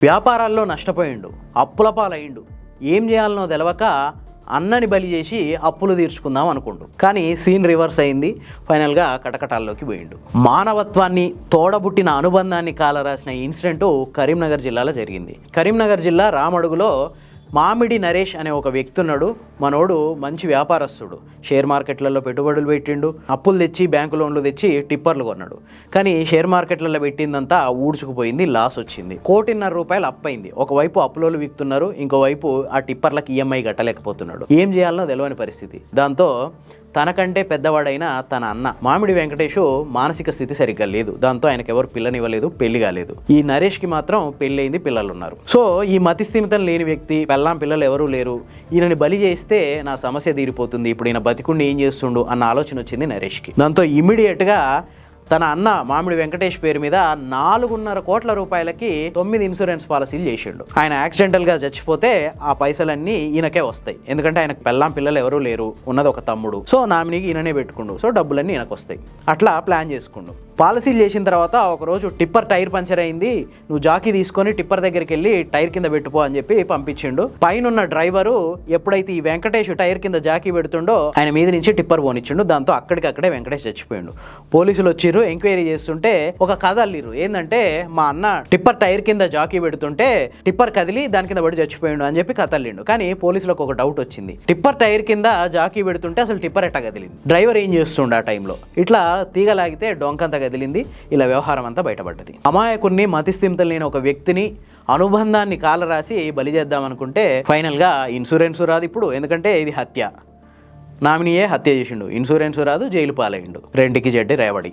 వ్యాపారాల్లో నష్టపోయిండు, అప్పుల పాలయ్యిండు. ఏం చేయాలనో తెలవక అన్నని బలి చేసి అప్పులు తీర్చుకుందాం అనుకుంటు. కానీ సీన్ రివర్స్ అయింది. ఫైనల్గా కటకటాల్లోకి పోయిండు. మానవత్వాన్ని, తోడబుట్టిన అనుబంధాన్ని కాలరాసిన ఇన్సిడెంటు కరీంనగర్ జిల్లాలో జరిగింది. కరీంనగర్ జిల్లా రామడుగులో మామిడి నరేష్ అనే ఒక వ్యక్తి ఉన్నాడు. మనోడు మంచి వ్యాపారస్తుడు. షేర్ మార్కెట్లలో పెట్టుబడులు పెట్టిండు, అప్పులు తెచ్చి బ్యాంకు లోన్లు తెచ్చి టిప్పర్లు కొన్నాడు. కానీ షేర్ మార్కెట్లలో పెట్టిందంతా ఊడ్చుకుపోయింది, లాస్ వచ్చింది. ₹1,50,00,000 అప్పైంది. ఒకవైపు అప్పులోలు విక్తున్నారు, ఇంకోవైపు ఆ టిప్పర్లకు ఈఎంఐ కట్టలేకపోతున్నాడు. ఏం చేయాలనో తెలియని పరిస్థితి. దాంతో తనకంటే పెద్దవాడైన తన అన్న మామిడి వెంకటేషు మానసిక స్థితి సరిగ్గా లేదు. దాంతో ఆయనకు ఎవరు పిల్లనివ్వలేదు, పెళ్లి కాలేదు. ఈ నరేష్కి మాత్రం పెళ్ళయింది, పిల్లలు ఉన్నారు. సో ఈ మతి స్థిమితం లేని వ్యక్తి, పిల్లలు ఎవరూ లేరు, ఈయనని బలి చేస్తే నా సమస్య తీరిపోతుంది, ఇప్పుడు ఈయన బతికుండి ఏం చేస్తుండు అన్న ఆలోచన వచ్చింది నరేష్కి. దాంతో ఇమ్మీడియట్గా తన అన్న మామిడి వెంకటేష్ పేరు మీద ₹4.5 కోట్ల 9 ఇన్సూరెన్స్ పాలసీలు చేసిండు. ఆయన యాక్సిడెంటల్గా చచ్చిపోతే ఆ పైసలన్నీ ఈయనకే వస్తాయి. ఎందుకంటే ఆయనకు పిల్లలు ఎవరూ లేరు, ఉన్నది ఒక తమ్ముడు. సో నామినీకి ఈయననే పెట్టుకుండు. సో డబ్బులన్నీ ఈయనకు వస్తాయి. అట్లా ప్లాన్ చేసుకుండు. పాలసీలు చేసిన తర్వాత ఒకరోజు టిప్పర్ టైర్ పంచర్ అయింది, నువ్వు జాకీ తీసుకొని టిప్పర్ దగ్గరికి వెళ్ళి టైర్ కింద పెట్టుకో అని చెప్పి పంపించిండు. పైన డ్రైవరు ఎప్పుడైతే ఈ వెంకటేష్ టైర్ కింద జాకీ పెడుతుండో ఆయన మీద నుంచి టిప్పర్ పోనిచ్చిండు. దాంతో అక్కడికక్కడే వెంకటేష్ చచ్చిపోయిండు. పోలీసులు వచ్చిర్రు, ఎంక్వైరీ చేస్తుంటే ఒక కథ అల్లిరు. ఏంటంటే మా అన్న టిప్పర్ టైర్ కింద జాకీ పెడుతుంటే టిప్పర్ కదిలి దాని కింద పడి చచ్చిపోయిండు అని చెప్పి కథ అల్లిండు. కానీ పోలీసులకు ఒక డౌట్ వచ్చింది, టిప్పర్ టైర్ కింద జాకీ పెడుతుంటే అసలు టిప్పర్ ఎట్టా కదిలింది, డ్రైవర్ ఏం చేస్తుండ ఆ టైంలో? ఇట్లా తీగలాగితే డొంకంత కదిలింది. ఇలా వ్యవహారం అంతా బయటపడ్డది. అమాయకుడిని, మతిస్థిమితం లేని ఒక వ్యక్తిని, అనుబంధాన్ని కాలరాసి బలి చేద్దామనుకుంటే ఫైనల్గా ఇన్సూరెన్స్ రాదు ఇప్పుడు, ఎందుకంటే ఇది హత్య. నామినీయే హత్య చేసిండు, ఇన్సూరెన్స్ రాదు, జైలు పాలయ్యిండు. రెంటికి జడ్డి రేవడి.